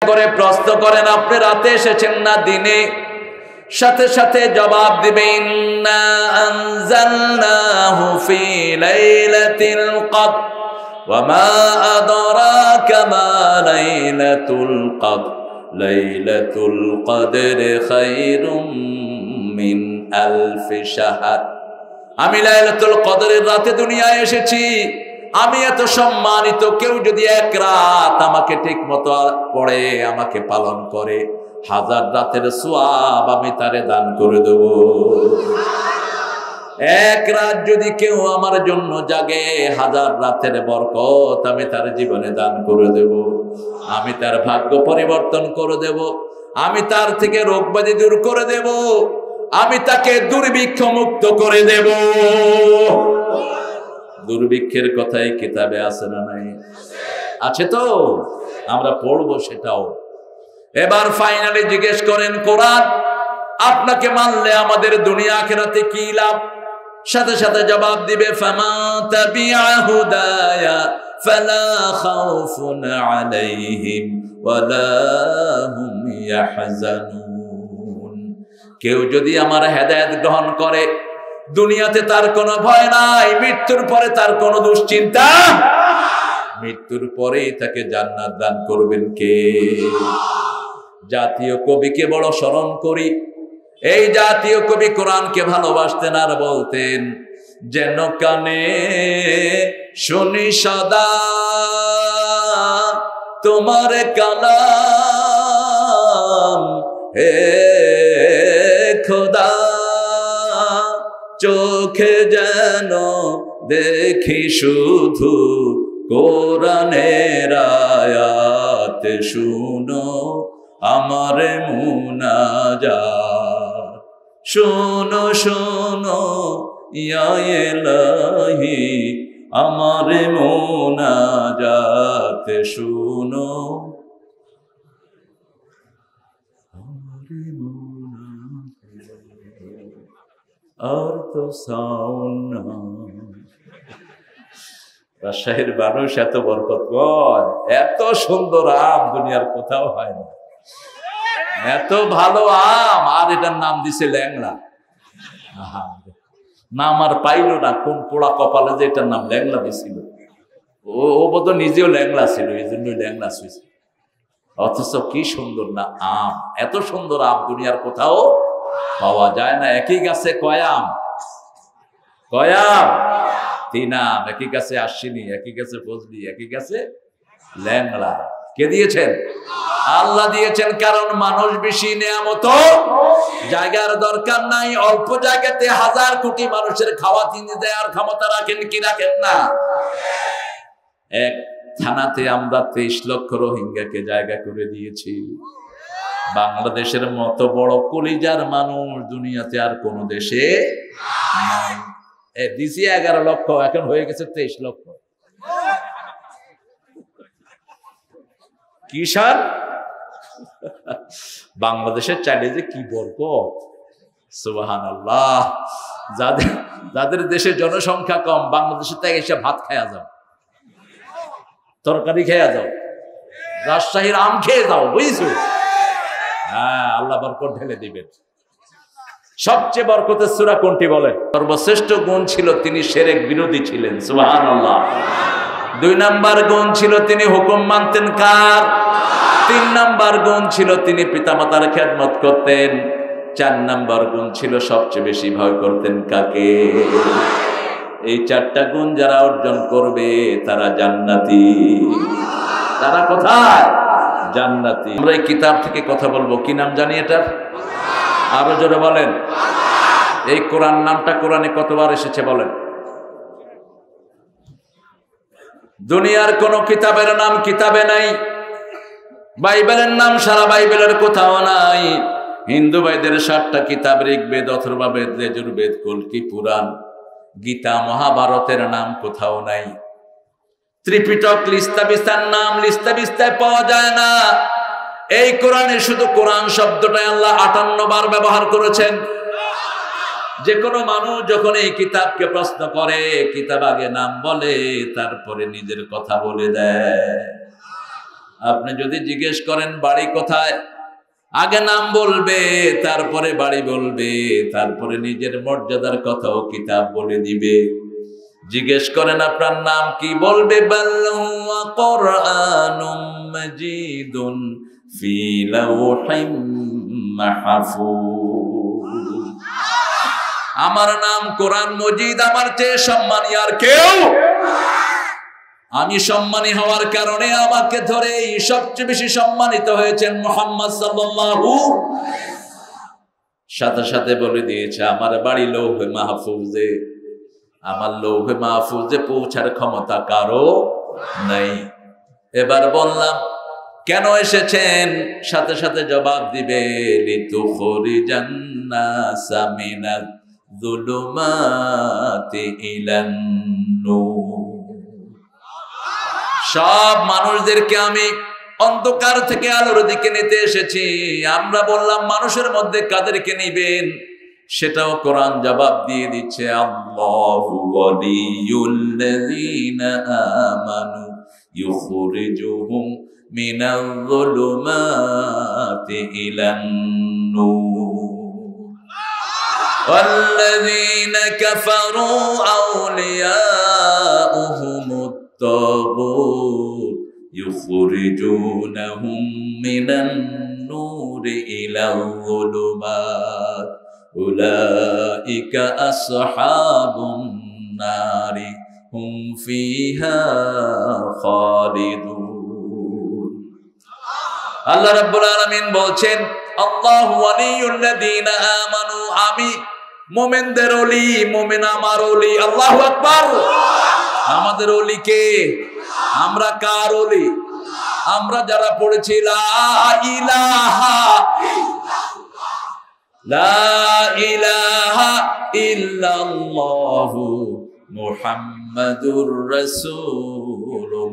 করে প্রশ্ন করেন, আপনি রাতে এসেছেন না দিনে? সাথে সাথে জবাব দিবেন, ইন্না আনজালনাহু ফি লাইলাতিল কদর ওয়া মা আদরাকা মা লাইলাতুল কদর লাইলাতুল কদর খায়রুম মিন আলফি শাহর। আমি লাইলাতুল কদরের রাতে দুনিয়ায় এসেছি। আমি এত সম্মানিত, কেউ যদি এক রাত আমাকে ঠিক মতো পড়ে, আমাকে পালন করে, 1000 রাতের সওয়াব আমি তারে দান করে দেব। এক রাত যদি কেউ আমার জন্য জাগে, 1000 রাতের বরকত আমি তার জীবনে দান করে দেব। আমি তার ভাগ্য পরিবর্তন করে দেব। আমি তার থেকে রোগ ব্যাধি দূর করে দেব। আমি তাকে দুর্ভিক্ষ মুক্ত করে দেব। দুর্ভিক্ষের কথাই কিতাবে আছে না নাই? আছে তো, আমরা পড়বো সেটাও। এবার ফাইনালি জিজ্ঞেস করেন, কোরআন আপনাকে মানলে আমাদের দুনিয়া আখিরাতে কি লাভ? সাথে সাথে জবাব দিবে, ফামা তাবিআ হুদায়া ফালা খাউফুন আলাইহিম ওয়ালা হুম ইয়াহজানুন। কেউ যদি আমার হেদায়েত গ্রহণ করে, দুনিয়াতে তার কোনো ভয় নাই, মৃত্যুর পরে তার কোনো দুশ্চিন্তা। মৃত্যুর পরেই তাকে জান্নাত দান করবেন কে? জাতীয় কবিকে বড় স্মরণ করি। এই জাতীয় কবি কোরআনকে ভালোবাসতেন আর বলতেন, যেন কানে শুনি সদা তোমার কালাম, হে খোদা চোখে যেন দেখি শুধু কোরআনের আয়াত, শুনো আমার মুনাজাত, শুনো শুনো ইয়া ইলাহি আমার মুনাজাত, শুনো আর তো সাউন্ড। রাজশাহীর মানুষ এত বরকত কয়, এত সুন্দর আম দুনিয়ার কোথাও হয় না, এত ভালো আম। আর এটার নাম দিছে ল্যাংড়া। নাম আর পাইল না, কোন পোড়া কপালে যে এটার নাম ল্যাংড়া দিছিল। ও বোধ নিজেও ল্যাংড়া ছিল, এই জন্যই ল্যাংড়া শুয়েছে। অথচ কি সুন্দর না আম, এত সুন্দর আম দুনিয়ার কোথাও পাওয়া যায় না। একই গাছে কয়াম, কয়াম 3 আম, একই গাছে আশ্বিনী, একই গাছে ফজলি, একই গাছে ল্যাংড়া। কে দিয়েছেন? আল্লাহ দিয়েছেন। কারণ মানুষ বেশি নেয়ামত, জায়গার দরকার নাই। অল্প জায়গাতে 1000 কোটি মানুষের খাওয়া তিনি দেওয়ার ক্ষমতা রাখেন কি রাখেন না? এক থানাতে আমরা 23 লক্ষ রোহিঙ্গাকে জায়গা করে দিয়েছি। বাংলাদেশের মতো বড় কলিজার মানুষ দুনিয়াতে আর কোন দেশে নাই। দিছি 11 লক্ষ, এখন হয়ে গেছে 23 লক্ষ। কিষান বাংলাদেশের চাইলে যে কি বরকত, সুবহানাল্লাহ। যাদের দেশে জনসংখ্যা কম, বাংলাদেশের থেকে এসে ভাত খায়া যাও, তরকারি খেয়া যাও, রাজশাহীর আম খেয়ে যাও, বুঝছো? হ্যাঁ, আল্লাহ বরকত ঢেলে দিবেন। সবচেয়ে বরকতের সূরা কোনটি বলেন? সর্বশ্রেষ্ঠ গুণ ছিল তিনি শিরক বিরোধী ছিলেন, সুবহানাল্লাহ। 2 নাম্বার গুণ ছিল তিনি হুকুম মানতেন কার? 3 নাম্বার গুণ ছিল তিনি পিতামাতার খেদমত করতেন। 4 নাম্বার গুণ ছিল সবচেয়ে বেশি ভয় করতেন কাকে? এই 4টা গুণ যারা অর্জন করবে তারা জান্নাতি। তারা কোথায়? জান্নাতি। আমরা এই কিতাব থেকে কথা বলবো, কি নাম জানি এটার? আরো জোরে বলেন। এই কোরআন নামটা কোরআনে কতবার এসেছে বলেন? দুনিয়ার কোন কিতাবের নাম কিতাবে নাই। বাইবেলের নাম সারা বাইবেলের কোথাও নাই। হিন্দু ভাইদের 7টা কিতাব, ঋগ্বেদ, অথর্ববেদ, যজুর্বেদ, কল্কি পুরাণ, গীতা, মহাভারতের নাম কোথাও নাই। ত্রিপিটক লিস্তা বিস্তার নাম লিস্তা বিস্তায় পাওয়া যায় না। এই কোরআনে শুধু কোরআন শব্দটাই আল্লাহ 58 বার ব্যবহার করেছেন। যে কোনো মানুষ যখন এই কিতাবকে প্রশ্ন করে, কিতাব আগে নাম বলে, তারপরে নিজের কথা বলে দেয়। আপনি যদি জিজ্ঞেস করেন বাড়ি কোথায়, আগে নাম বলবে, তারপরে বাড়ি বলবে, তারপরে নিজের মর্যাদার কথাও কিতাব বলে দিবে। জিজ্ঞেস করেন আপনার নাম কি, বলবে বাল হুয়া কুরআনুম মাজিদুন ফি লাওহিম মাহফুজ। আমার নাম কোরআন মজিদ, আমার চেয়ে সম্মানী আর কেউ। আমি সম্মানী হওয়ার কারণে আমাকে ধরে সবচেয়ে বেশি সম্মানিত হয়েছেন মুহাম্মদ সাল্লাল্লাহু। সাথে সাথে বলে দিয়েছে আমার বাড়ি লৌহে মাহফুজে। আমার লৌহে মাহফুজে পৌঁছার ক্ষমতা কারো নাই। এবার বললাম কেন এসেছেন, সাথে সাথে জবাব দিবে লিতুখরিজান নাসা মিনাজ যুলুমাতি ইলান নূর। সব মানুষদেরকে আমি অন্ধকার থেকে আলোর দিকে নিতে এসেছি। আমরা বললাম মানুষের মধ্যে কাদেরকে নিবেন, সেটাও কোরআন জবাব দিয়ে দিচ্ছে আল্লাহু ওয়ালিয়ুল্লাযীনা আমানু ইউখরিজুহুম মিনাল যুলুমাতি ইলান নূর ওয়াল্লাযীনা কাফারু আউলিয়াউহুমুত তাগুত ইউখরিজুনাহুম মিনান নূরি ইলাল যুলুমাত উলাইকা আসহাবুন নারি হুম ফিহা খালিদুন। আল্লাহ রাব্বুল আলামিন বলছেন আল্লাহু ওয়ালিয়ুল্লাযীনা আমানু, আমি মুমিনদের ওলি, মুমিন আমার ওলি। আল্লাহু আকবার। আমাদের ওলি কে? আমরা কার ওলি? আমরা যারা পড়েছি লা ইলাহা ইল্লাল্লাহু মুহাম্মাদুর রাসূলুল্লাহ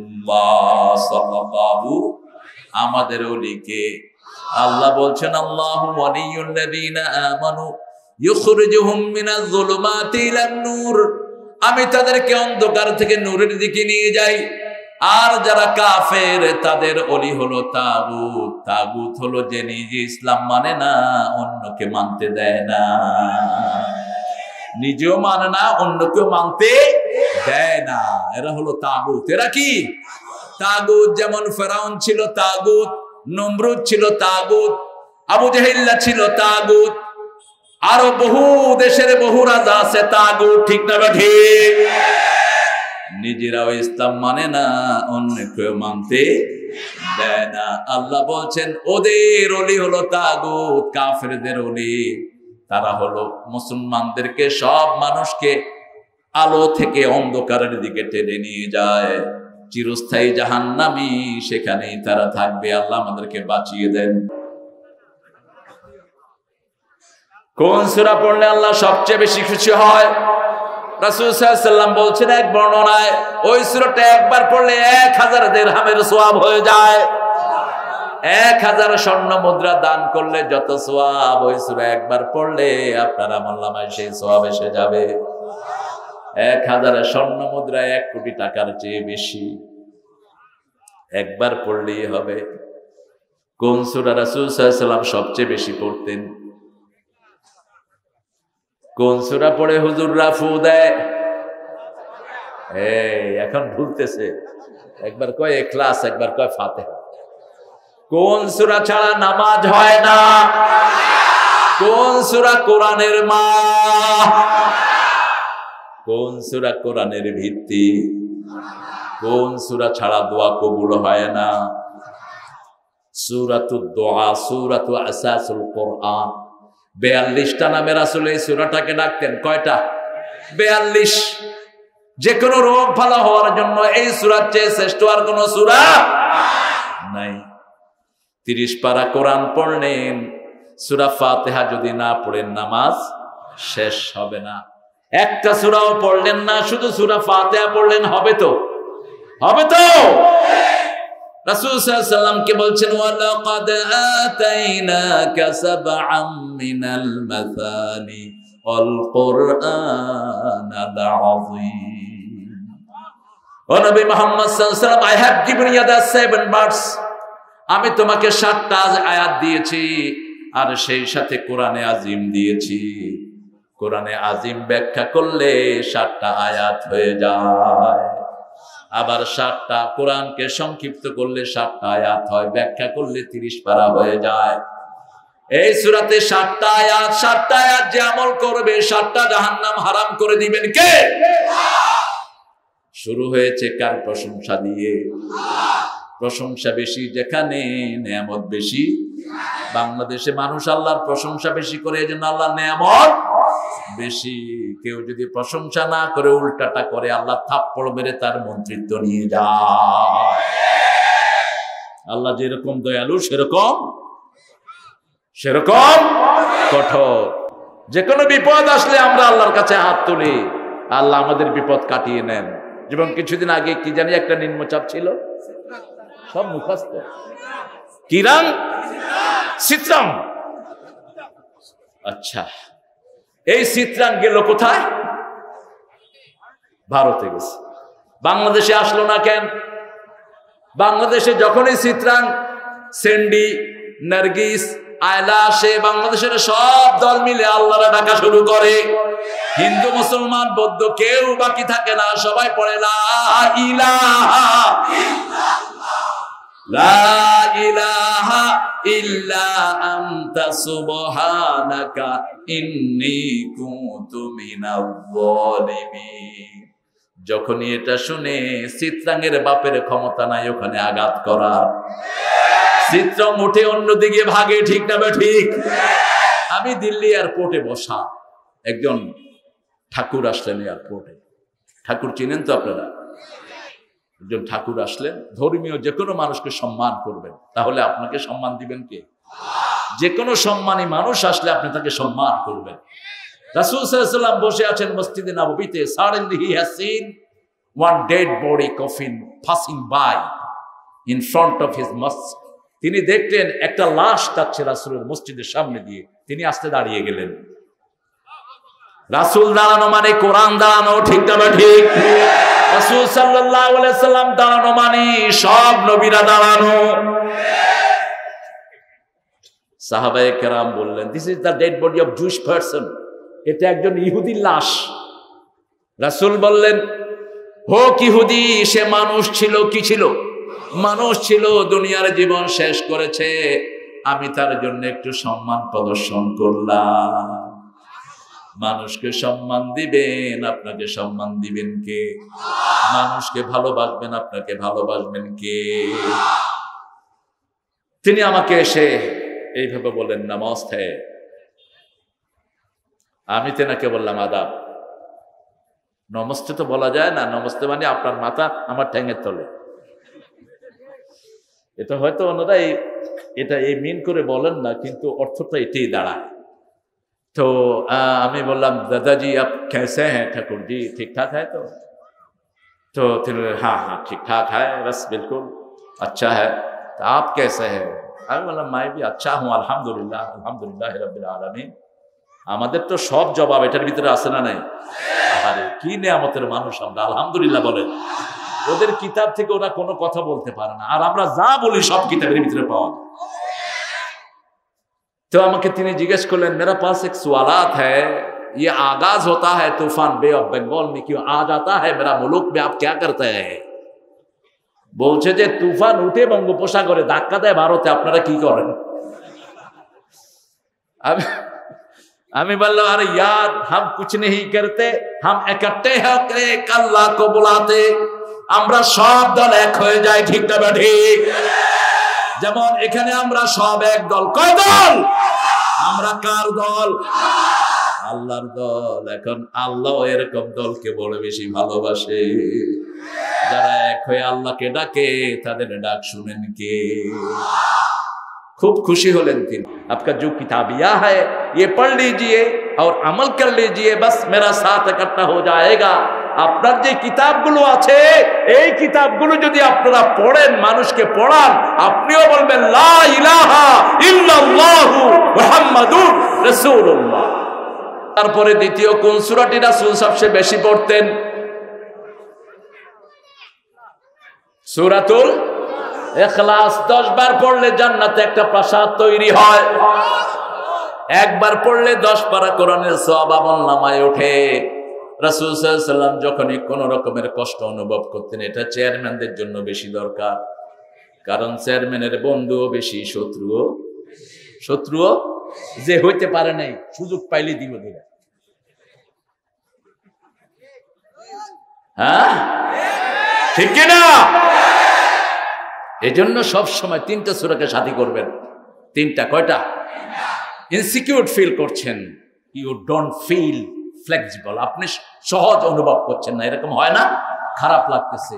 সাল্লাল্লাহু। আমাদের ওলি কে? আল্লাহ বলছেন আল্লাহু ওয়ালিয়ুল্লাযীনা আমানু ইউখরিজুহুম মিনাজ যুলুমাতি ইলান নূর, আমি তাদেরকে অন্ধকার থেকে নূরের দিকে নিয়ে যাই। আর যারা কাফের তাদের ওলি হলো তাগুত। তাগুত হলো যে নিজে ইসলাম মানে না, অন্যকে মানতে দেয় না, নিজেও মানে না, অন্যকেও মানতে দেয় না। এরা হলো তাগুত। এরা কি তাগুত? যেমন ফেরাউন ছিল তাগুত, নমরুদ ছিল তাগুত, আবু জাহিল্লা ছিল তাগুত, আরো বহু দেশের বহু রাজা আছে তাগুত। ঠিক না ঠিক? নিজেরাও ইসলাম মানে না, অন্যকেও মানতে দেয় না। আল্লাহ বলছেন ওদের ওলি হলো তাগুত, কাফেরদের ওলি তারা হলো মুসলমানদেরকে, সব মানুষকে আলো থেকে অন্ধকারের দিকে টেনে নিয়ে যায়। চিরস্থায়ী জাহান্নামী, সেখানেই তারা থাকবে। আল্লাহ আমাদেরকে বাঁচিয়ে দেন। কোন সূরা পড়লে আল্লাহ সবচেয়ে বেশি খুশি হয়? রাসূল সাল্লাল্লাহু আলাইহি ওয়াসাল্লাম বলছেন এক বর্ণনায়, ওই সূরাটা একবার পড়লে 1000 দিরহামের সওয়াব হয়ে যায়। 1000 স্বর্ণ মুদ্রা দান করলে যত সওয়াব, ওই সূরা একবার পড়লে আপনার আমলনামায় সেই সওয়াব এসে যাবে। 1000 স্বর্ণ মুদ্রা 1 কোটি টাকার চেয়ে বেশি। একবার পড়লেই হবে। কোন সূরা রাসূল সাল্লাল্লাহু আলাইহি ওয়াসাল্লাম সবচেয়ে বেশি পড়তেন? কোন সূরা পড়ে হুজুররা ফু দেয়? এখন ভুলতেছে। একবার কয় ইখলাস, একবার কয় ফাতিহা। কোন সূরা ছাড়া নামাজ হয় না? কোন সূরা কোরআনের মা? কোন সূরা কোরআনের ভিত্তি? কোন সূরা ছাড়া দোয়া কবুল হয় না? সূরাতুদ দোয়া, সূরাতু আসাসুল কোরআন। 42টা নামে রাসূল এই সূরাটাকে ডাকতেন। কয়টা? 42। যে কোনো রোগ ভালো হওয়ার জন্য এই সূরার চেয়ে শ্রেষ্ঠ আর কোন সূরা নাই। 30 পারা কোরআন পড়লেন, সূরা ফাতিহা যদি না পড়েন নামাজ শেষ হবে না। একটা সূরাও পড়লেন না, শুধু সূরা ফাতিহা পড়লেন, হবে তো? হবে তো? রাসূল সাল্লাল্লাহু আলাইহি ওয়াসাল্লামকে বলছেন ওয়ালাকাদ আতাইনাকা সাবআম মিনাল মাসানি ওয়াল কুরআনাল আযীম। ও নবী মুহাম্মদ সাল্লাল্লাহু আলাইহি ওয়াসাল্লাম, I have given you the 7 birds আমি তোমাকে 7টা আয়াত দিয়েছি আর সেই সাথে কোরআনে আজিম দিয়েছি। কোরআনে আজিম ব্যাখ্যা করলে 7টা আয়াত হয়ে যায়, আবার 7টা কোরআনকে সংক্ষিপ্ত করলে 7টা আয়াত হয়, ব্যাখ্যা করলে 30 পারা হয়ে যায়। এই সূরাতে 7টা আয়াত, 7টা আয়াত যে আমল করবে 7টা জাহান্নাম হারাম করে দিবেন কে? শুরু হয়েছে কার প্রশংসা দিয়ে? প্রশংসা বেশি যেখানে নেয়ামত বেশি। বাংলাদেশে মানুষ আল্লাহর প্রশংসা বেশি করে, এজন্য আল্লাহর নেয়ামত বেশি। কেউ যদি প্রশংসা না করে উল্টাটা করে, আল্লাহ থাপ্পড় মেরে তার মন্ত্রিত্ব নিয়ে যায়। আল্লাহ যেরকম দয়ালু সেরকম কঠোর। যে কোনো বিপদ আসলে আমরা আল্লাহর কাছে হাত তুলি, আল্লাহ আমাদের বিপদ কাটিয়ে নেন। যেমন কিছুদিন আগে কি জানি একটা নিম্নচাপ ছিল, সব মুখস্থ, কিরাং চিত্রাং। আচ্ছা, এই চিত্রাং গেল কোথায়? ভারতে গেছে, বাংলাদেশে আসলো না কেন? বাংলাদেশে যখনই চিত্রাং, সেন্ডি, নার্গিস, আয়লা আসে, বাংলাদেশের সব দল মিলে আল্লাহর ডাকা শুরু করে। হিন্দু, মুসলমান, বৌদ্ধ কেউ বাকি থাকে না, সবাই পড়ে লা ইলাহা লা ইলাহা ইল্লা আনতা সুবহানাকা ইন্নী কুনতু মিনাজ জালিমিন। যখনই এটা শুনে চিত্রাঙ্গের বাপের ক্ষমতা নাই ওখানে আঘাত করার। চিত্রং উঠে অন্যদিকে ভাগে, ঠিক না ঠিক? আমি দিল্লি এয়ারপোর্টে বসা, একজন ঠাকুর আসলেন এয়ারপোর্টে। ঠাকুর চিনেন তো আপনারা? একজন ঠাকুর আসলেন, ধর্মীয় যে কোনো মানুষকে সম্মান করবেন, তাহলে আপনাকে সম্মান দিবেন কে? যে কোনো সম্মানী মানুষ আসলে আপনি তাকে সম্মান করবেন। রাসূল সাল্লাল্লাহু আলাইহি ওয়াসাল্লাম বসে আছেন মসজিদে নববীতে। Suddenly he has seen one dead body coffin passing by in front of his mosque. তিনি দেখলেন একটা লাশ যাচ্ছে রাসূলের মসজিদের সামনে দিয়ে, তিনি আস্তে দাঁড়িয়ে গেলেন। রাসূল দাঁড়ানো মানে কোরআন দাঁড়ানো, ঠিক না ঠিক? রাসূল সাল্লাল্লাহু আলাইহি ওয়াসাল্লাম দাঁড়ানো মানে সব নবীরা দাঁড়ানো। সাহাবায়ে কেরাম বললেন, this is the dead body of Jewish person, এটা একজন ইহুদির লাশ। রাসূল বললেন, হোক ইহুদি, সে মানুষ ছিল। কি ছিল? মানুষ ছিল, দুনিয়ার জীবন শেষ করেছে, আমি তার জন্য একটু সম্মান প্রদর্শন করলাম। মানুষকে সম্মান দিবেন, আপনাকে সম্মান দিবেন কে? মানুষকে ভালোবাসবেন, আপনাকে ভালোবাসবেন কে? তিনি আমাকে এসে এইভাবে বললেন, নমস্তে। আমি তেনাকে বললাম, আদাব। নমস্তে তো বলা যায় না, নমস্তে মানে আপনার মাথা আমার ঠ্যাঙের তলে। এটা হয়তো ওনারা এটা এই মিন করে বলেন না, কিন্তু অর্থটা এটাই দাঁড়ায়। তো আমি বললাম, দাদাজি আপ कैसे हैं ঠাকুর জি, ঠিকঠাক है? तो তিনি हाँ हाँ ठीक ठाक है, बस बिल्कुल अच्छा है। तो आप कैसे हैं? আমি বললাম, मैं भी अच्छा हूँ, अल्हम्दुलिल्लाह अल्हम्दुलिल्लाह रब्बिल आलमीन। আমাদের তো সব জবাব এটার ভিতরে আছে না নাই? আরে কি নিয়ামতের মানুষ আমরা, আলহামদুলিল্লাহ বলেন। ওদের কিতাব থেকে ওরা কোনো কথা বলতে পারে না, আর আমরা যা বলি সব কিতাবের ভিতরে পাওয়া যায়। तो আমাকে তিনি জিজ্ঞেস করলেন, मेरा पास एक सवालात है, ये आगाज होता है तूफान बे ऑफ बंगाल में, क्यों आ जाता है मेरा मुल्क में, आप क्या करते हैं? বলছে যে তুফান উঠে বঙ্গোপসাগরে ধাক্কা দেয় ভারতে, আপনারা কি করেন? আমি বললাম, আরে यार हम कुछ नहीं करते, हम इकट्ठे होकर अल्लाह को बुलाते। আমরা সব দল এক হয়ে যাই, ঠিক না ঠিক? যেমন এখানে আমরা সব এক দল। কয় দল? আমরা কার দল? আল্লাহর দল। এখন আল্লাহ এরকম দলকে বড় বেশি ভালোবাসে, যারা এক হয়ে আল্লাহকে ডাকে, তাদের ডাক শুনেন কে? खूब खुशी होलेन তিনি। आपका जो किताबिया है ये पढ़ लीजिए और अमल कर लीजिए, बस मेरा साथ इकट्ठा हो जाएगा। আপনার যে কিতাবগুলো আছে, এই কিতাবগুলো যদি আপনারা পড়েন, মানুষকে পড়ান, আপনিও বলবেন লা ইলাহা ইল্লাল্লাহু মুহাম্মাদুর রাসূলুল্লাহ। তারপরে দ্বিতীয় কোন সূরাটি রাসূল সবচেয়ে বেশি পড়তেন? সূরাতুল ইখলাস 10 বার পড়লে জান্নাতে একটা প্রাসাদ তৈরি হয়। একবার পড়লে 10 পারা কোরআনের সওয়াব আমলনামায় ওঠে। রাসূল সাল্লাল্লাহু আলাইহি ওয়াসাল্লাম যখনই কোন রকমের কষ্ট অনুভব করতেন, এটা চেয়ারম্যানদের জন্য বেশি দরকার, কারণ চেয়ারম্যানের বন্ধুও বেশি, শত্রুও যে হইতে পারে নাই, সুযোগ পাইলে দিব দিলা। হ্যাঁ ঠিক কিনা? এই জন্য সবসময় 3টা সূরাকে সাথী করবেন। 3টা, কয়টা? ইনসিকিউর ফিল করছেন, ইউ ডোন্ট ফিল ফ্লেক্সিবল, আপনি সহজ অনুভব করছেন না, এরকম হয় না? খারাপ লাগতেছে,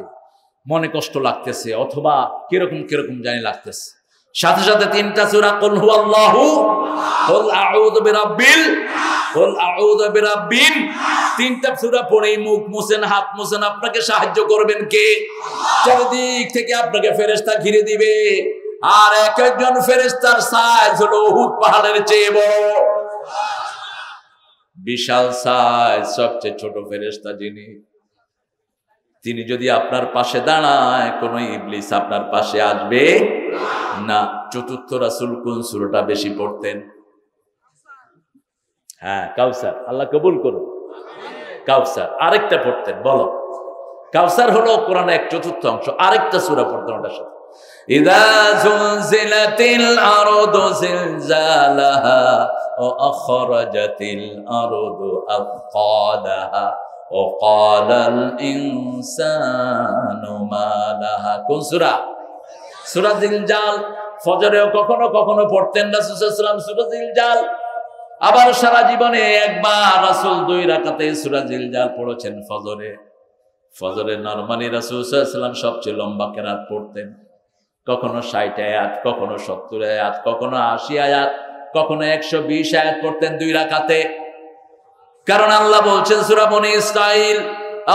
মনে কষ্ট লাগতেছে, অথবা কিরকম কিরকম জানি লাগতেছে, সাথে সাথে 3টা সূরা, কুল হুয়াল্লাহু, কুল আউযু বিরাব্বিন, 3টা সূরা পড়েই মুখ মুছেন, হাত মুছেন, আপনাকে সাহায্য করবেন কে? চারিদিক থেকে আপনাকে ফেরেশতা ঘিরে দিবে, আর এক একজন ফেরেশতার সাইজ হলো উহুদ পাহাড়ের চেয়ে বড়, বিশাল সাইজ। সবচেয়ে ছোট ফেরেশতা যিনি, তিনি যদি আপনার পাশে দাঁড়ায়, কোন ইবলিস আপনার পাশে আসবে না। 4র্থ রাসূল কোন সূরাটা বেশি পড়তেন? হ্যাঁ, কাউসার। আল্লাহ কবুল করুন। কাউসার আরেকটা পড়তেন, বলো। কাউসার হলো কোরআনের 1/4 অংশ, আরেকটা সূরা পড়তেন ওটার সাথে। ইযা যুলজিলাতিল আরদু জিলজালাহা ওয়া আখরাজাতিল আরদু আথকালাহা ওয়া ক্বালাল ইনসানু মা লাহা। কোন সূরা? সূরা জিলজাল। ফজরেও কখনো কখনো পড়তেন রাসূল সাল্লাল্লাহু আলাইহি ওয়াসাল্লাম সূরা জিলজাল। আবার সারা জীবনে একবার রাসূল 2 রাকাতে সূরা জিলজাল পড়েছেন ফজরে। ফজরে নরমালি রাসূল সাল্লাল্লাহু আলাইহি ওয়াসাল্লাম সবচেয়ে লম্বা কিরাত পড়তেন, কখনো 60 আয়াত, কখনো 70 আয়াত, কখনো 80 আয়াত, কখনো 120 আয়াত পড়তেন 2 রাকাতে। কারণ আল্লাহ বলছেন সূরা বনী ইসরাঈল,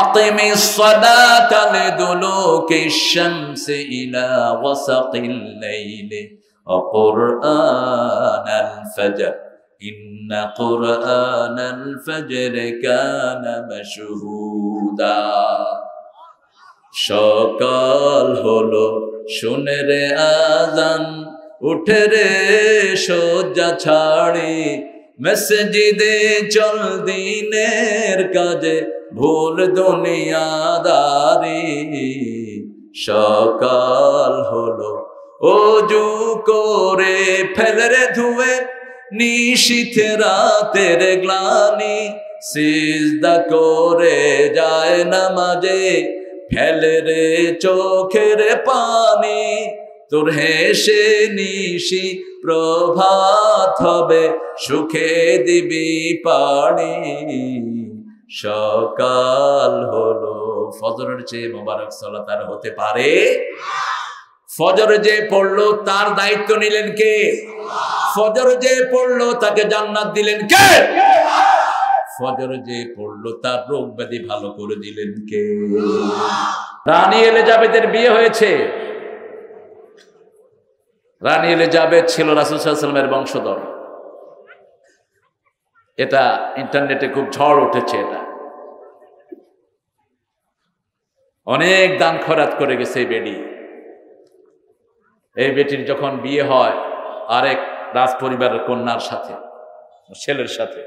আকিমিস সালাতা লিদুলুকিশ শামসি ইলা ওয়াসাকিল লাইলি ওয়া কুরআনাল ফাজর ইন্না কুরআনাল ফাজরি কানা মাশহুদা। সকাল হলো, শুনে রে আযান, উঠে রে শয্যা ছাড়ি, মসজিদে চল দিনের কাজে, ভুল দুনিয়াদারি। সকাল হলো, ওযু করে ফেল রে ধুয়ে, নিশীথে রাতের গ্লানি, সিজদা করে যায় নামাজে, ফেলে রে চোখের পানি, তোর হেসে নিশি প্রভাত হবে, সুখে দিবি পানি। সকাল হলো। ফজরের চেয়ে মোবারক সালাত আর হতে পারে? ফজর যে পড়লো তার দায়িত্ব নিলেন কে? ফজর যে পড়লো তাকে জান্নাত দিলেন কে? ফজর যে পড়লো তার রোগ ব্যাধি ভালো করে দিলেন কে? রানী এলিজাবেথের বিয়ে হয়েছে। রানী এলিজাবেথ ছিল রাসূল সাল্লাল্লাহু আলাইহি ওয়াসাল্লামের বংশধর। এটা ইন্টারনেটে খুব ঝড় উঠেছে। এটা অনেক দান খয়রাত করে গেছে এই বেটি। এই বেটির যখন বিয়ে হয় আরেক রাজ পরিবারের কন্যার সাথে, ছেলের সাথে,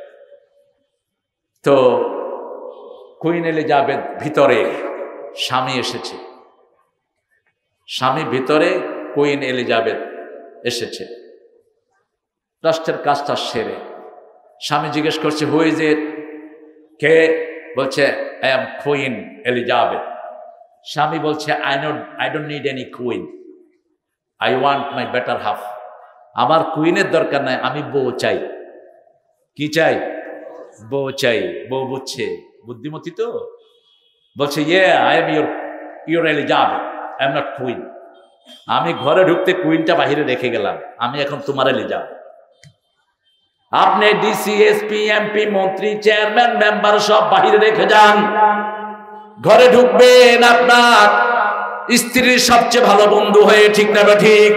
তো কুইন এলিজাবেথ ভিতরে, স্বামী এসেছে, স্বামী ভিতরে, কুইন এলিজাবেথ এসেছে রাষ্ট্রের কাজটা সেরে। স্বামী জিজ্ঞেস করছে, হু ইজ ইট? কে? বলছে, আই এম কুইন এলিজাবেথ। স্বামী বলছে, I don't need any queen, I want my better half. আমার কুইনের দরকার নাই, আমি বউ চাই। কি চাই? বউ চাই। বউ বুঝছে, বুদ্ধিমতী তো, বলছে, I am your Elizabeth, I am not queen. আমি ঘরে ঢুকতে কুইনটা বাহিরে রেখে গেলাম, আমি এখন তোমার এলিজাবেথ। আপনি ডিসি, এসপি, এমপি, মন্ত্রী, চেয়ারম্যান, মেম্বার সব বাহিরে রেখে যান, ঘরে ঢুকবেন আপনার স্ত্রীর সবচেয়ে ভালো বন্ধু হয়ে, ঠিক না বা ঠিক?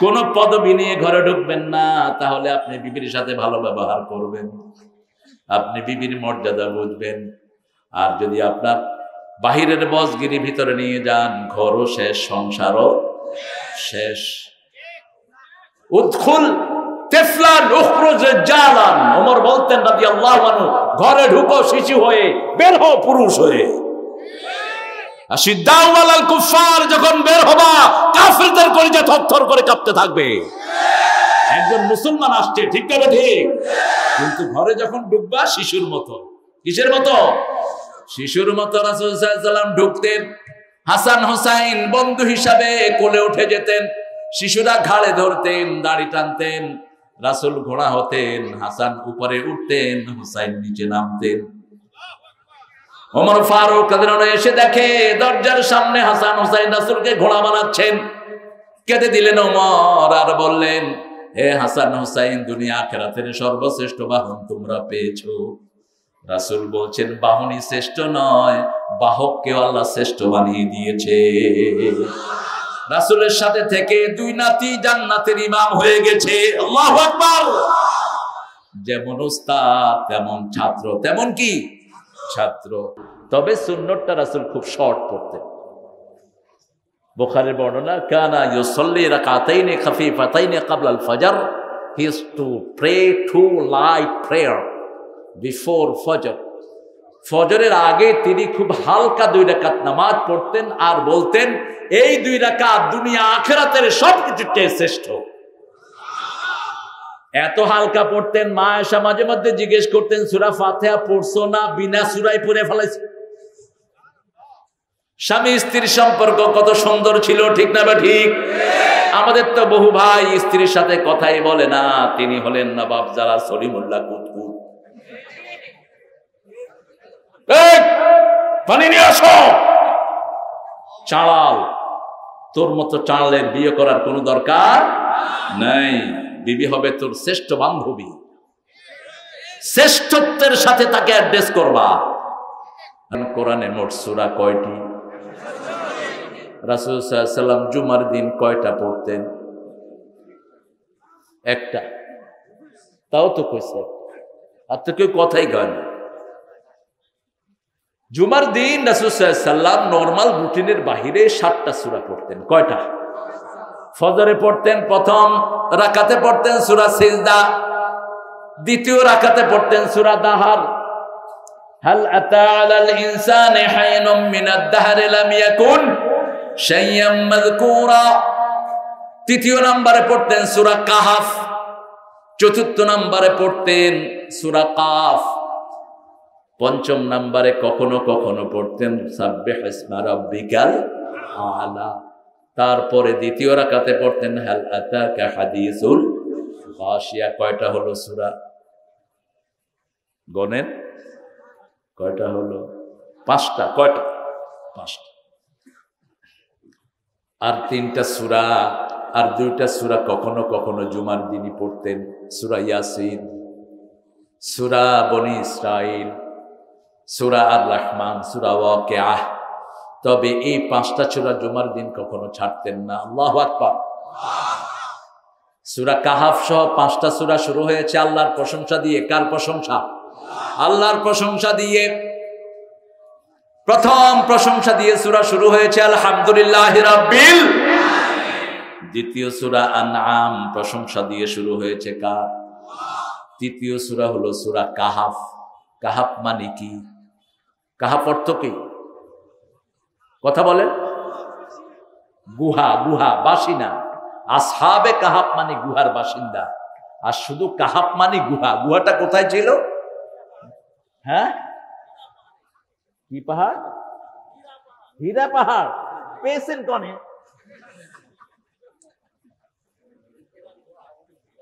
কোন পদবি নিয়ে ঘরে ঢুকবেন না, তাহলে আপনি বিবির সাথে ভালো ব্যবহার করবেন, আপনি বিবির মর্যাদা বুঝবেন। আর যদি আপনার বাহিরের বসগিরি ভিতরে নিয়ে যান, ঘরও শেষ, সংসারও শেষ। উদখুল তিফলান উখরুজ জালান, ওমর বলতেন রাদিয়াল্লাহু আনহু, ঘরে ঢুকো শিশু হয়ে, বের হও পুরুষ হয়ে। আশিদ্দাউ আলাল কুফার, যখন বের হবা কাফিরদের কলিজা থরথর করে কাঁপতে থাকবে। একজন মুসলমান আসছে, ঠিক না ঠিক? কিন্তু ঘরে যখন ঢুকবা শিশুর মতো। কিসের মতো? শিশুর মতো। রাসূল সাল্লাল্লাহু আলাইহি ওয়াসাল্লাম ঢুকতেন, হাসান হোসাইন বন্ধু হিসাবে কোলে উঠে যেতেন, শিশুরা ঘাড়ে ধরতেন, দাড়ি টানতেন, রাসূল ঘোড়া হতেন, হাসান উপরে উঠতেন, হোসাইন নিচে নামতেন। ওমর ফারুক রাদিয়াল্লাহু আনহু এসে দেখে দরজার সামনে হাসান হোসাইন রাসূলকে ঘোড়া বানাচ্ছেন। কেঁদে দিলেন ওমর আর বললেন, হে হাসান হোসাইন, দুনিয়া আখিরাতের সর্বশ্রেষ্ঠ বাহন তোমরা পেয়েছো। রাসূল বলছেন, বাহনই শ্রেষ্ঠ নয়, বাহককেও আল্লাহ শ্রেষ্ঠ বানিয়ে দিয়েছে। রাসূলের সাথে থেকে দুই নাতি জান্নাতের ইমাম হয়ে গেছে। আল্লাহু আকবার। যেমন উস্তাদ তেমন ছাত্র, তেমন কি ছাত্র। তবে সুন্নতটা রাসূল খুব শর্ট পড়তেন। বুখারীর বর্ণনা, কানা ইউসাল্লি রাকাতাইনি খাফিফাতাইনি ক্বাবলা আল ফজর, he use to pray two light prayer before ফজর। ফজরের আগে তিনি খুব হালকা 2 রাকাত নামাজ পড়তেন আর বলতেন, এই 2 রাকাত দুনিয়া আখিরাতের সবকিছুর চেয়ে শ্রেষ্ঠ। এত হালকা পড়তেন, মা আয়েশা মাঝে মধ্যে জিজ্ঞেস করতেন, সূরা ফাতিহা পড়ছো না? বিনা সূরায় পড়ে ফেলাইছে। স্বামী স্ত্রীর সম্পর্ক কত সুন্দর ছিল, ঠিক না বা ঠিক? আমাদের তো বহু ভাই স্ত্রীর সাথে কথাই বলে না। তিনি হলেন নবাব যারা সলিমুল্লাহ কুতকুত। পানি নিয়ে আসো। চাঁড়াল, তোর মতো চাঁড়ালের বিয়ে করার কোনো দরকার নাই। বিবি হবে তোর শ্রেষ্ঠ বান্ধবী, শ্রেষ্ঠত্বের সাথে তাকে অ্যাড্রেস করবা। কোরআনে মোট সূরা কয়টি? রাসূল সাল্লাল্লাহু আলাইহি ওয়াসাল্লাম জুমার দিন কয়টা পড়তেন? একটা। তাও তো কইছে, আর তো কেউ কথাই কয় না। জুমার দিন রাসূল সাল্লাল্লাহু আলাইহি ওয়াসাল্লাম নরমাল রুটিনের বাহিরে 7টা সূরা পড়তেন। কয়টা? ফজরে পড়তেন, প্রথম রাকাতে পড়তেন সূরা সিজদা, দ্বিতীয় রাকাতে পড়তেন সূরা দাহার, হাল আতা আলাল ইনসানি হাইনুম মিনাদ দাহরি লাম ইয়াকুন শাইয়াম মাযকুরা। তৃতীয় নম্বরে পড়তেন সূরা কাহাফ, চতুর্থ নম্বরে পড়তেন সূরা কাফ, পঞ্চম নম্বরে কখনো কখনো পড়তেন সাব্বিহ ইসমা রাব্বিকাল আলা। তারপরে দ্বিতীয় রাকাতে পড়তেন হাল আতাকা হাদিসুল গাশিয়া। কয়টা হলো সূরা? গণেন কয়টা হলো? 5টা। কয়টা? 5টা। আর 3টা সূরা, আর 2টা সূরা কখনো কখনো জুমার দিনই পড়তেন, সূরা ইয়াসিন, সূরা বনি ইসরাইল, সূরা আর রহমান, সূরা ওয়াকিআহ। তবে এই 5টা সূরা জুমার দিন কখনো ছাড়তেন না। আল্লাহু আকবার। সূরা কাহাফ সহ 5টা সূরা শুরু হয়েছে আল্লাহর প্রশংসা দিয়ে। কার প্রশংসা? আল্লাহর প্রশংসা দিয়ে। প্রথম প্রশংসা দিয়ে সূরা শুরু হয়েছে আলহামদুলিল্লাহি রাব্বিল। দ্বিতীয় সূরা আনআম প্রশংসা দিয়ে শুরু হয়েছে কার? তৃতীয় সূরা হলো সূরা কাহাফ। কাহাফ মানে কি? কাহাফ অর্থ কি? কথা বলেন। গুহা, গুহা বাসিনা। আসহাবে কাহাফ মানে গুহার বাসিন্দা। আর শুধু কাহাফ মানে গুহা। গুহাটা কোথায় ছিল? হ্যাঁ, কি পাহাড়? হীরা পাহাড়। পেয়েছেন কনে?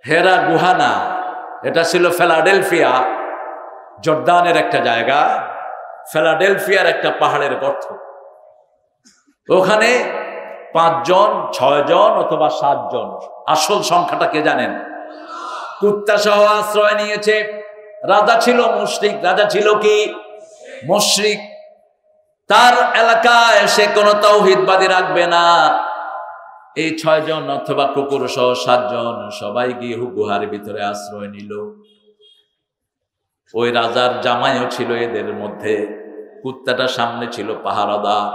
হেরা গুহা না, এটা ছিল ফিলাডেলফিয়া, জর্দানের একটা জায়গা। ফিলাডেলফিয়ার একটা পাহাড়ের গর্ত। ওখানে 5 জন, 6 জন অথবা 7 জন, আসল সংখ্যাটা কে জানেন? কুত্তা সহ আশ্রয় নিয়েছে। রাজা ছিল মুশরিক। রাজা ছিল কি? মুশরিক। তার এলাকায় সে কোনো তাওহীদবাদী রাখবে না। এই 6 জন অথবা কুকুর সহ 7 জন সবাই গিয়ে গুহার ভিতরে আশ্রয় নিল। ওই রাজার জামাইও ছিল এদের মধ্যে। কুত্তাটা সামনে ছিল পাহারাদার।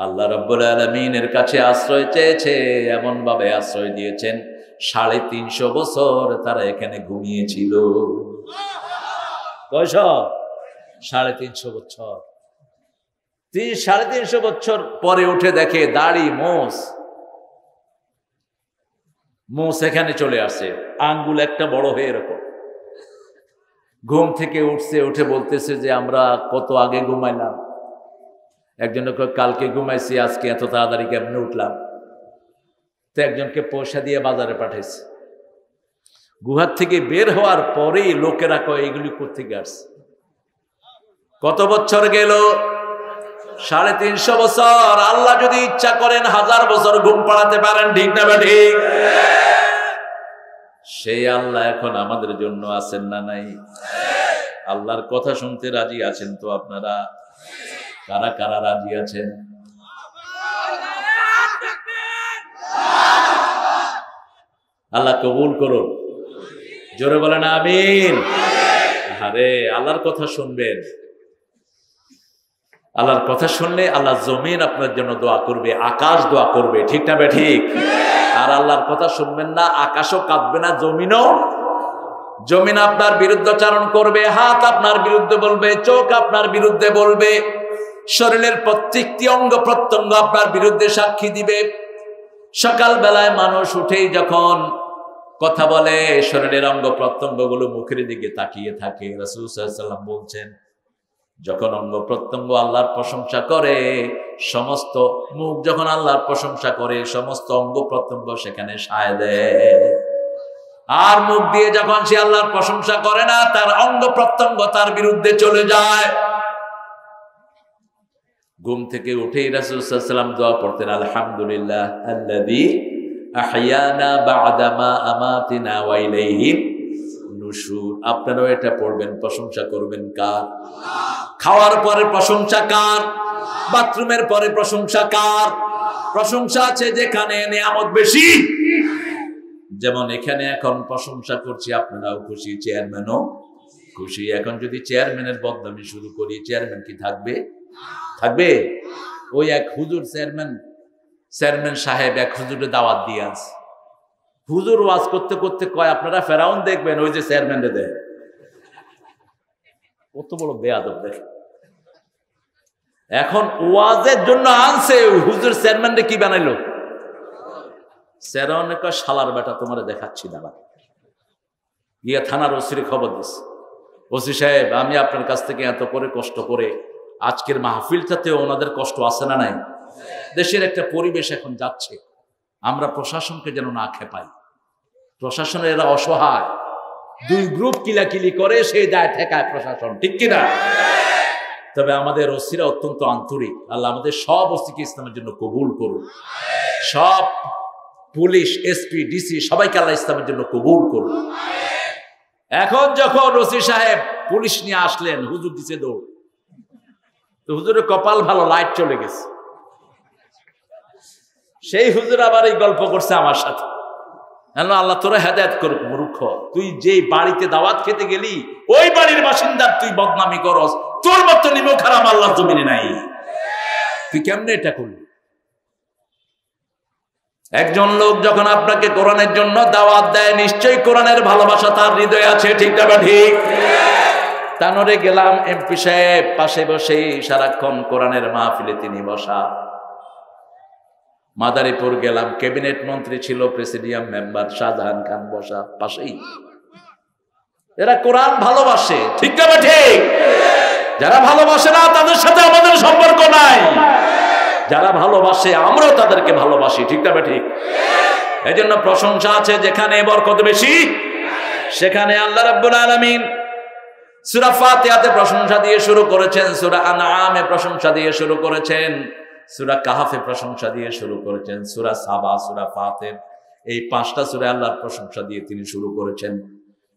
আল্লাহ রাব্বুল আলামিনের কাছে আশ্রয় চেয়েছে, এমন ভাবে আশ্রয় দিয়েছেন 350 বছর তারা এখানে ঘুমিয়েছিল। কয়শ? 350 বছর। 350 বছর পরে উঠে দেখে দাড়ি মোষ এখানে চলে আসে, আঙ্গুল একটা বড় হয়ে এরকম। ঘুম থেকে উঠছে, উঠে বলতেছে যে আমরা কত আগে ঘুমাইলাম। একজনের কালকে ঘুমাইছি, আজকে এত তাড়াতাড়ি কেমনে উঠলাম। তো একজনকে পয়সা দিয়ে বাজারে পাঠাইছে। গুহার থেকে বের হওয়ার পরেই লোকেরা কয় এগুলি কোত্থেকে আসছে। কত বছর গেল? 350 বছর। আল্লাহ যদি ইচ্ছা করেন 1000 বছর ঘুম পাড়াতে পারেন, ঠিক না ঠিক? সেই আল্লাহ এখন আমাদের জন্য আছেন না নাই? আল্লাহর কথা শুনতে রাজি আছেন তো আপনারা? কারা কারা রাজি আছেন? আল্লাহ কবুল করুন, জোরে বলেন আমিন। আরে আল্লাহর কথা শুনবেন। আল্লাহর কথা শুনলে আল্লাহ জমিন আপনার জন্য দোয়া করবে, আকাশ দোয়া করবে, ঠিক না ঠিক? আর আল্লাহর কথা শুনবেন না, আকাশও কাঁদবে না, জমিন আপনার বিরুদ্ধাচরণ করবে, হাত আপনার বিরুদ্ধে বলবে, চোখ আপনার বিরুদ্ধে বলবে, শরীরের প্রত্যেকটি অঙ্গ প্রত্যঙ্গ আপনার বিরুদ্ধে সাক্ষী দিবে। সকাল বেলায় মানুষ উঠেই যখন কথা বলে, শরীরের অঙ্গ প্রত্যঙ্গ গুলো মুখের দিকে তাকিয়ে থাকে। রাসূল সাল্লাল্লাহু আলাইহি ওয়াসাল্লাম বলছেন, যখন অঙ্গ প্রত্যঙ্গ আল্লাহর প্রশংসা করে, সমস্ত মুখ যখন আল্লাহর প্রশংসা করে, সমস্ত অঙ্গ প্রত্যঙ্গ সেখানে সায় দেয়। আর মুখ দিয়ে যখন সে আল্লাহর প্রশংসা করে না, তার অঙ্গ প্রত্যঙ্গ তার বিরুদ্ধে চলে যায়। ঘুম থেকে উঠেই রাসূল সাল্লাল্লাহু আলাইহি ওয়াসাল্লাম দোয়া পড়তেন, আলহামদুলিল্লাহ আল্লাযী আহইয়ানা বা'দা মা আমাতিনা ওয়া ইলাইহি নুশুর। আপনারাও এটা পড়বেন, প্রশংসা করবেন কার? খাওয়ার পরে প্রশংসা কার? বাথরুমের পরে প্রশংসা কার? প্রশংসা আছে যেখানে নিয়ামত বেশি। যেমন এখানে এখন প্রশংসা করছি, আপনারাও খুশি, চেয়ারম্যানও খুশি। এখন যদি চেয়ারম্যানের বদনামি শুরু করি, চেয়ারম্যান কি থাকবে? ওই এক হুজুর চেয়ারম্যান সাহেব এক হুজুরের দাওয়াত দিয়ে আছে। হুজুর ওয়াজ করতে করতে কয়, আপনারা ফেরাউন দেখবেন, ওই যে চেয়ারম্যানরে দেয়। কত বড় বেয়াদব দেখেন। এখন ওয়াজের জন্য আনছে, ওই হুজুর চেয়ারম্যানরে কি বানাইলো? চেয়ারম্যান কয়, শালার বেটা তোমারে দেখাচ্ছি দাঁড়া। গিয়া থানার ওসিরে খবর দিচ্ছে, ওসি সাহেব আমি আপনার কাছ থেকে এত করে কষ্ট করে আজকের মাহফিলটাতে ওনাদের কষ্ট আছে না নাই? দেশের একটা পরিবেশ এখন যাচ্ছে, আমরা প্রশাসনকে যেন না খেপাই। প্রশাসনের এরা অসহায়, দুই গ্রুপ কিলাকিলি করে, সেই দায় ঠেকায় প্রশাসন, ঠিক কিনা? তবে আমাদের ওসিরা অত্যন্ত আন্তরিক। আল্লাহ আমাদের সব ওসিকে ইসলামের জন্য কবুল করুন। সব পুলিশ, এসপি, ডিসি সবাইকে আল্লাহ ইসলামের জন্য কবুল করুন। এখন যখন ওসি সাহেব পুলিশ নিয়ে আসলেন, হুজুর দিছে দৌড়। তো হুজুরের কপাল ভালো, লাইট চলে গেছে। সেই হুজুর আবার এই গল্প করছে আমার সাথে, আল্লাহ তোরা হেদায়েত করুক। মূর্খ, তুই যে বাড়িতে দাওয়াত খেতে গেলি, ওই বাড়ির বাসিন্দার তুই বদনামি করস, তোর মতো নিমক হারাম আল্লাহর জমিনে নাই। তুই কেমনে এটা করলি? একজন লোক যখন আপনাকে কোরআনের জন্য দাওয়াত দেয়, নিশ্চয়ই কোরআনের ভালোবাসা তার হৃদয়ে আছে, ঠিক না ঠিক? তানোরে গেলাম, এমপি সাহেব পাশে বসে সারাক্ষণ কোরআনের মাহফিলে তিনি বসা। মাদারীপুর গেলাম, ক্যাবিনেট মন্ত্রী ছিল, প্রেসিডিয়াম মেম্বার শাহজাহান খান বসা পাশেই। এরা কোরআন ভালোবাসে, ঠিক না ঠিক? যারা ভালোবাসে না তাদের সাথে আমাদের সম্পর্ক নাই। যারা ভালোবাসে আমরাও তাদেরকে ভালোবাসি, ঠিক না ঠিক? এই জন্য প্রশংসা আছে যেখানে বরকত বেশি, সেখানে আল্লাহ রাব্বুল আলামিন সূরা ফাতিহাতে প্রশংসা দিয়ে শুরু করেছেন, সূরা আনআমে প্রশংসা দিয়ে শুরু করেছেন, সূরা কাহাফে প্রশংসা দিয়ে শুরু করেছেন, সূরা সাবা, সূরা ফাতির, এই 5টা সূরা আল্লাহর প্রশংসা দিয়ে তিনি শুরু করেছেন।